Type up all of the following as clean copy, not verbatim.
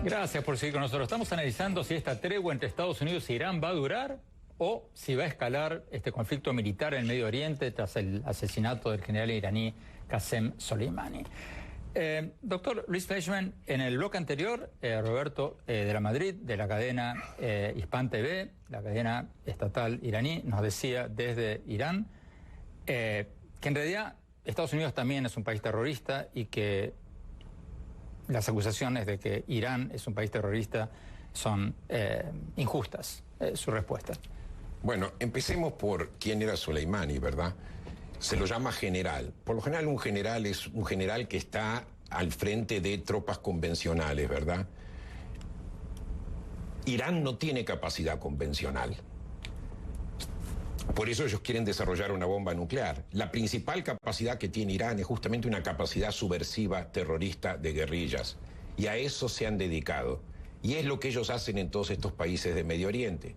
Gracias por seguir con nosotros. Estamos analizando si esta tregua entre Estados Unidos e Irán va a durar o si va a escalar este conflicto militar en el Medio Oriente tras el asesinato del general iraní Qasem Soleimani. Doctor Luis Fleischmann, en el bloque anterior, Roberto de la Madrid, de la cadena Hispan TV, la cadena estatal iraní, nos decía desde Irán que en realidad Estados Unidos también es un país terrorista y que las acusaciones de que Irán es un país terrorista son injustas. Su respuesta. Bueno, empecemos por quién era Soleimani, ¿verdad? Se lo llama general. Por lo general un general es un general que está al frente de tropas convencionales, ¿verdad? Irán no tiene capacidad convencional. Por eso ellos quieren desarrollar una bomba nuclear. La principal capacidad que tiene Irán es justamente una capacidad subversiva, terrorista, de guerrillas. Y a eso se han dedicado. Y es lo que ellos hacen en todos estos países de Medio Oriente.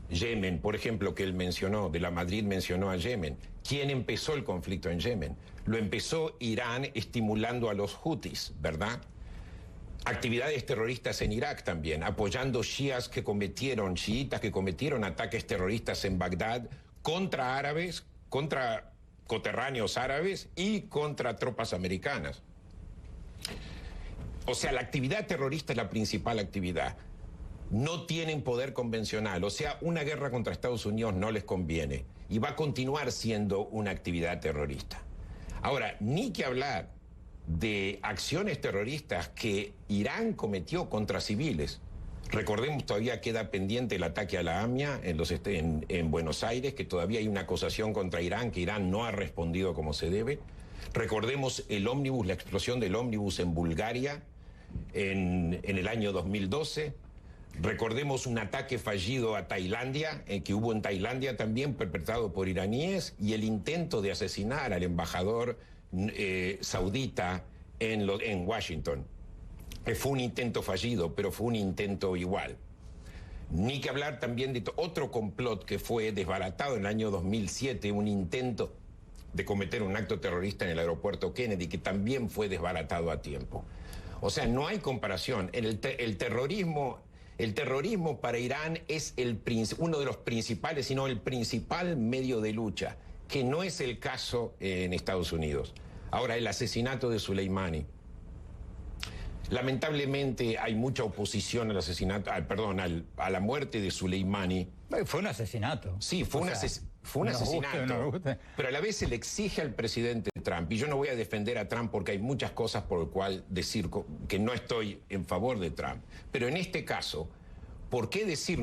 Yemen, por ejemplo, que él mencionó, de la Madrid mencionó a Yemen. ¿Quién empezó el conflicto en Yemen? Lo empezó Irán estimulando a los hutis, ¿verdad? Actividades terroristas en Irak también, apoyando chiitas que cometieron ataques terroristas en Bagdad contra árabes, contra coterráneos árabes y contra tropas americanas. O sea, la actividad terrorista es la principal actividad. No tienen poder convencional, o sea, una guerra contra Estados Unidos no les conviene y va a continuar siendo una actividad terrorista. Ahora, ni que hablar de acciones terroristas que Irán cometió contra civiles. Recordemos, todavía queda pendiente el ataque a la AMIA en Buenos Aires, que todavía hay una acusación contra Irán, que Irán no ha respondido como se debe. Recordemos el ómnibus, la explosión del ómnibus en Bulgaria en el año 2012. Recordemos un ataque fallido a Tailandia, que hubo en Tailandia también, perpetrado por iraníes, y el intento de asesinar al embajador saudita en Washington. Fue un intento fallido, pero fue un intento igual. Ni que hablar también de otro complot que fue desbaratado en el año 2007, un intento de cometer un acto terrorista en el aeropuerto Kennedy, que también fue desbaratado a tiempo. O sea, no hay comparación. El terrorismo para Irán es uno de los principales, sino el principal medio de lucha, que no es el caso en Estados Unidos. Ahora, el asesinato de Soleimani. Lamentablemente hay mucha oposición al asesinato, a la muerte de Soleimani. Fue un asesinato. Sí, fue un asesinato. Pero a la vez se le exige al presidente Trump, y yo no voy a defender a Trump porque hay muchas cosas por las cuales decir que no estoy en favor de Trump. Pero en este caso, ¿por qué decir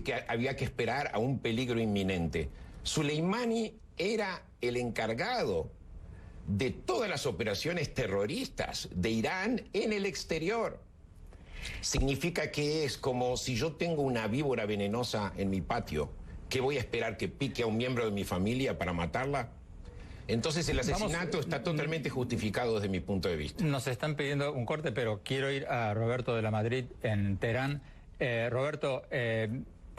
que había que esperar a un peligro inminente? Soleimani era el encargado de todas las operaciones terroristas de Irán en el exterior. Significa que es como si yo tengo una víbora venenosa en mi patio, ¿qué voy a esperar que pique a un miembro de mi familia para matarla? Entonces el asesinato está totalmente justificado desde mi punto de vista. Nos están pidiendo un corte, pero quiero ir a Roberto de la Madrid en Teherán. Roberto,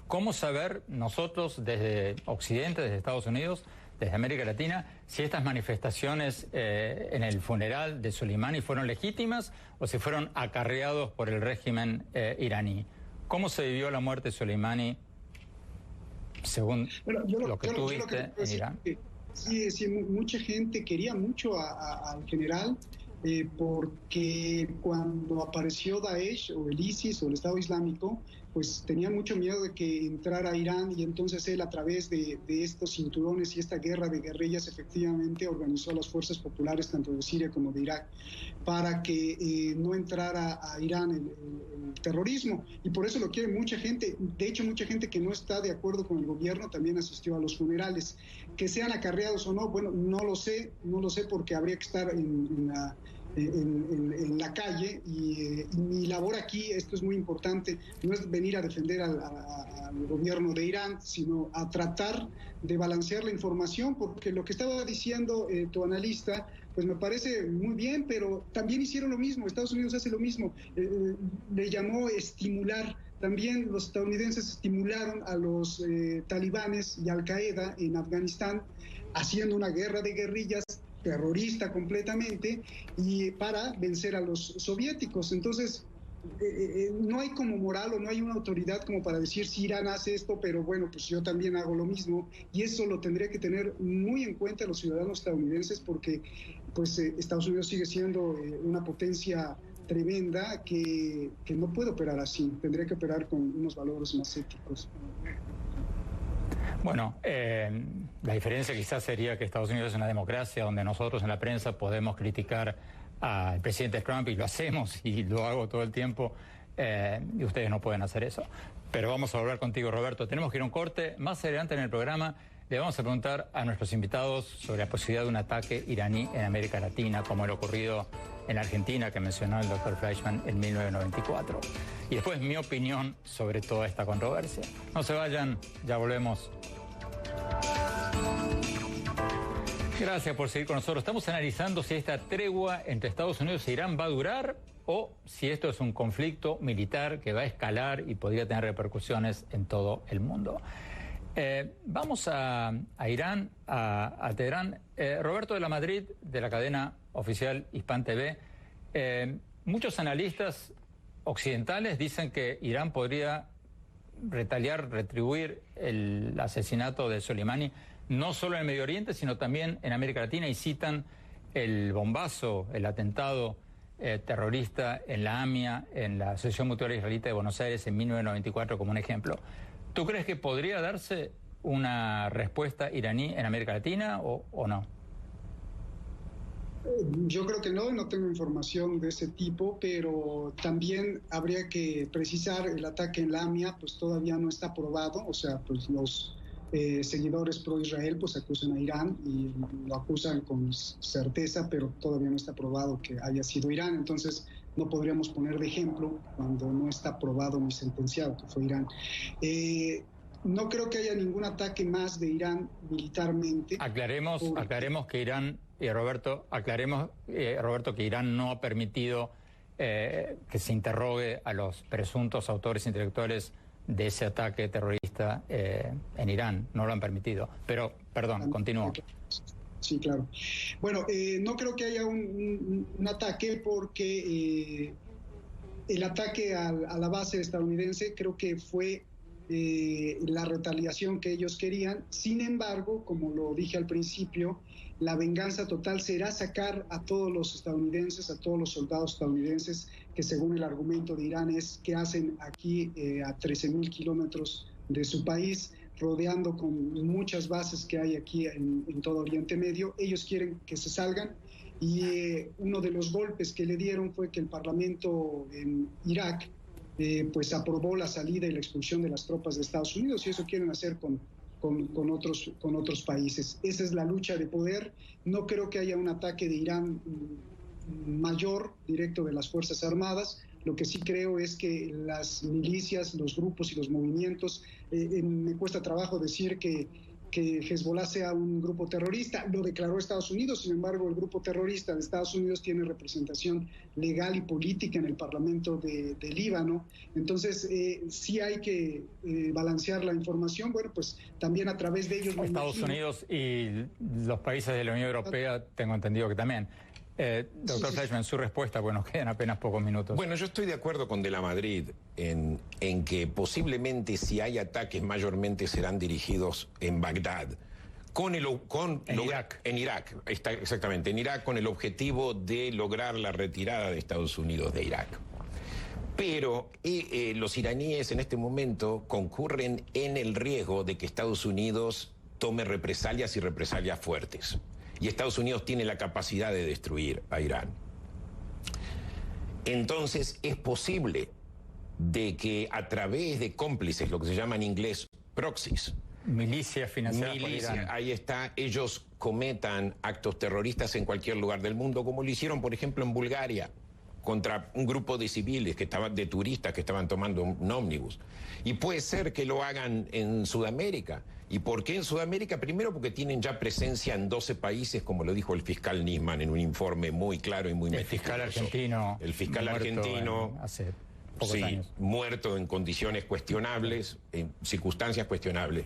¿cómo saber nosotros desde Occidente, desde Estados Unidos, desde América Latina, si estas manifestaciones en el funeral de Soleimani fueron legítimas o si fueron acarreados por el régimen iraní? ¿Cómo se vivió la muerte de Soleimani según lo que tú viste en Irán? Sí, mucha gente quería mucho al general porque cuando apareció Daesh o el ISIS o el Estado Islámico, pues tenía mucho miedo de que entrara a Irán, y entonces él, a través de estos cinturones y esta guerra de guerrillas, efectivamente organizó las fuerzas populares tanto de Siria como de Irak para que no entrara a Irán el terrorismo, y por eso lo quiere mucha gente. De hecho, mucha gente que no está de acuerdo con el gobierno también asistió a los funerales. Que sean acarreados o no, bueno, no lo sé porque habría que estar en la calle, y mi labor aquí, esto es muy importante, no es venir a defender al gobierno de Irán, sino a tratar de balancear la información, porque lo que estaba diciendo tu analista, pues me parece muy bien, pero también hicieron lo mismo. Estados Unidos hace lo mismo, le llamó estimular. También los estadounidenses estimularon a los talibanes y Al Qaeda en Afganistán, haciendo una guerra de guerrillas terrorista completamente, y para vencer a los soviéticos. Entonces, no hay como moral o no hay una autoridad como para decir si Irán hace esto, pero bueno, pues yo también hago lo mismo, y eso lo tendría que tener muy en cuenta los ciudadanos estadounidenses, porque pues Estados Unidos sigue siendo una potencia tremenda que no puede operar así, tendría que operar con unos valores más éticos. Bueno, la diferencia quizás sería que Estados Unidos es una democracia donde nosotros en la prensa podemos criticar al presidente Trump, y lo hacemos y lo hago todo el tiempo, y ustedes no pueden hacer eso. Pero vamos a volver contigo, Roberto. Tenemos que ir a un corte. Más adelante en el programa le vamos a preguntar a nuestros invitados sobre la posibilidad de un ataque iraní en América Latina, como el ocurrido en Argentina que mencionó el doctor Fleischmann en 1994. Y después mi opinión sobre toda esta controversia. No se vayan, ya volvemos. Gracias por seguir con nosotros. Estamos analizando si esta tregua entre Estados Unidos e Irán va a durar o si esto es un conflicto militar que va a escalar y podría tener repercusiones en todo el mundo. Vamos a Irán, a Teherán. Roberto de la Madrid, de la cadena oficial Hispan TV. Muchos analistas occidentales dicen que Irán podría retribuir el asesinato de Soleimani, no solo en el Medio Oriente, sino también en América Latina, y citan el bombazo, el atentado terrorista en la AMIA, en la Asociación Mutual Israelita de Buenos Aires en 1994 como un ejemplo. ¿Tú crees que podría darse una respuesta iraní en América Latina o no? Yo creo que no tengo información de ese tipo, pero también habría que precisar el ataque en la AMIA, pues todavía no está aprobado, o sea, pues los seguidores pro-Israel pues acusan a Irán y lo acusan con certeza, pero todavía no está aprobado que haya sido Irán, entonces no podríamos poner de ejemplo cuando no está aprobado ni sentenciado que fue Irán. No creo que haya ningún ataque más de Irán militarmente. Aclaremos que Irán, Roberto, que Irán no ha permitido que se interrogue a los presuntos autores intelectuales de ese ataque terrorista en Irán. No lo han permitido. Pero, perdón, continúo. Sí, claro. Bueno, no creo que haya un ataque porque el ataque a la base estadounidense creo que fue la retaliación que ellos querían. Sin embargo, como lo dije al principio, la venganza total será sacar a todos los estadounidenses, a todos los soldados estadounidenses, que según el argumento de Irán es que hacen aquí a 13.000 kilómetros de su país, rodeando con muchas bases que hay aquí en todo Oriente Medio. Ellos quieren que se salgan, y uno de los golpes que le dieron fue que el Parlamento en Irak pues aprobó la salida y la expulsión de las tropas de Estados Unidos, y eso quieren hacer con otros países. Esa es la lucha de poder. No creo que haya un ataque de Irán mayor directo de las Fuerzas Armadas. Lo que sí creo es que las milicias, los grupos y los movimientos, me cuesta trabajo decir que Hezbollah sea un grupo terrorista. Lo declaró Estados Unidos, sin embargo, el grupo terrorista de Estados Unidos tiene representación legal y política en el Parlamento de Líbano. Entonces, sí hay que balancear la información. Bueno, pues también a través de ellos... Estados Unidos y los países de la Unión Europea, tengo entendido que también. Doctor Fleischmann, su respuesta, bueno, quedan apenas pocos minutos. Bueno, yo estoy de acuerdo con De la Madrid en que posiblemente si hay ataques mayormente serán dirigidos en Bagdad. Irak. En Irak, exactamente, en Irak, con el objetivo de lograr la retirada de Estados Unidos de Irak. Pero los iraníes en este momento concurren en el riesgo de que Estados Unidos tome represalias y represalias fuertes. Y Estados Unidos tiene la capacidad de destruir a Irán. Entonces es posible de que a través de cómplices, lo que se llama en inglés proxies, milicias financiadas por Irán, ahí está, ellos cometan actos terroristas en cualquier lugar del mundo, como lo hicieron, por ejemplo, en Bulgaria, contra un grupo de civiles de turistas que estaban tomando un ómnibus. Y puede ser que lo hagan en Sudamérica. ¿Y por qué en Sudamérica? Primero porque tienen ya presencia en 12 países, como lo dijo el fiscal Nisman en un informe muy claro y muy meticuloso. El fiscal argentino hace pocos años. Muerto en condiciones cuestionables, en circunstancias cuestionables.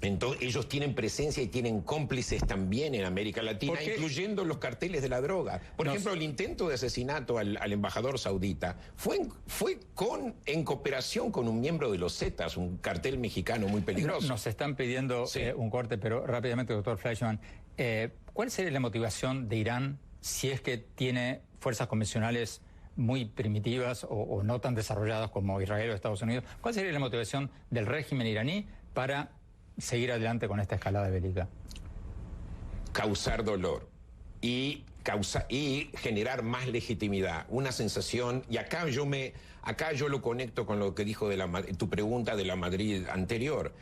Entonces, ellos tienen presencia y tienen cómplices también en América Latina, incluyendo los carteles de la droga. Por ejemplo, el intento de asesinato al embajador saudita fue en cooperación con un miembro de los Zetas, un cartel mexicano muy peligroso. Nos están pidiendo un corte, pero rápidamente, doctor Fleischmann, ¿cuál sería la motivación de Irán si es que tiene fuerzas convencionales muy primitivas o no tan desarrolladas como Israel o Estados Unidos? ¿Cuál sería la motivación del régimen iraní para seguir adelante con esta escalada bélica? Causar dolor y generar más legitimidad, una sensación, y acá yo lo conecto con lo que dijo tu pregunta de la Madrid anterior.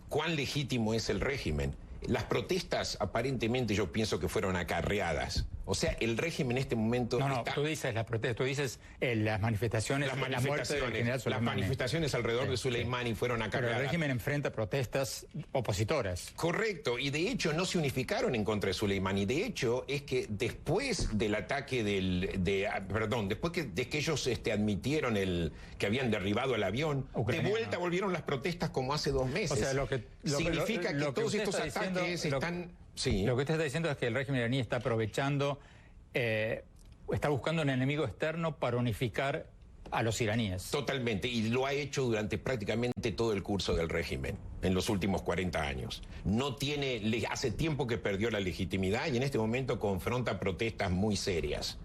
¿Cuán legítimo es el régimen? Las protestas aparentemente yo pienso que fueron acarreadas. O sea, el régimen en este momento... No, tú dices las protestas, tú dices las manifestaciones, la muerte del general Soleimani. Las manifestaciones alrededor de Soleimani fueron acarreadas. Pero el régimen enfrenta protestas opositoras. Correcto, y de hecho no se unificaron en contra de Soleimani. De hecho, es que después del ataque después de que ellos admitieron que habían derribado el avión, ucraniano, de vuelta volvieron las protestas como hace 2 meses. O sea, significa que todos estos ataques están... Sí. Lo que usted está diciendo es que el régimen iraní está aprovechando, está buscando un enemigo externo para unificar a los iraníes. Totalmente, y lo ha hecho durante prácticamente todo el curso del régimen, en los últimos 40 años. Hace tiempo que perdió la legitimidad y en este momento confronta protestas muy serias.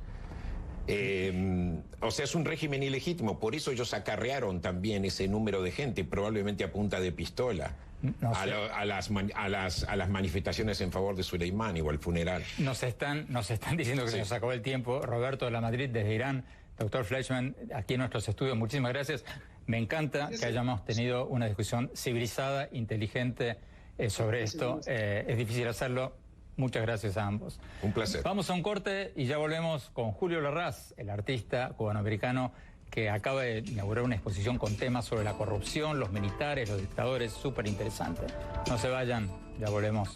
O sea, es un régimen ilegítimo, por eso ellos acarrearon también ese número de gente, probablemente a punta de pistola. No sé. a las manifestaciones en favor de Soleimani o al funeral. Nos están diciendo que se nos acabó el tiempo. Roberto de la Madrid desde Irán, doctor Fleischmann, aquí en nuestros estudios, muchísimas gracias. Me encanta que hayamos tenido una discusión civilizada, inteligente sobre esto. Es difícil hacerlo. Muchas gracias a ambos. Un placer. Vamos a un corte y ya volvemos con Julio Larraz, el artista cubanoamericano que acaba de inaugurar una exposición con temas sobre la corrupción, los militares, los dictadores, súper interesante. No se vayan, ya volvemos.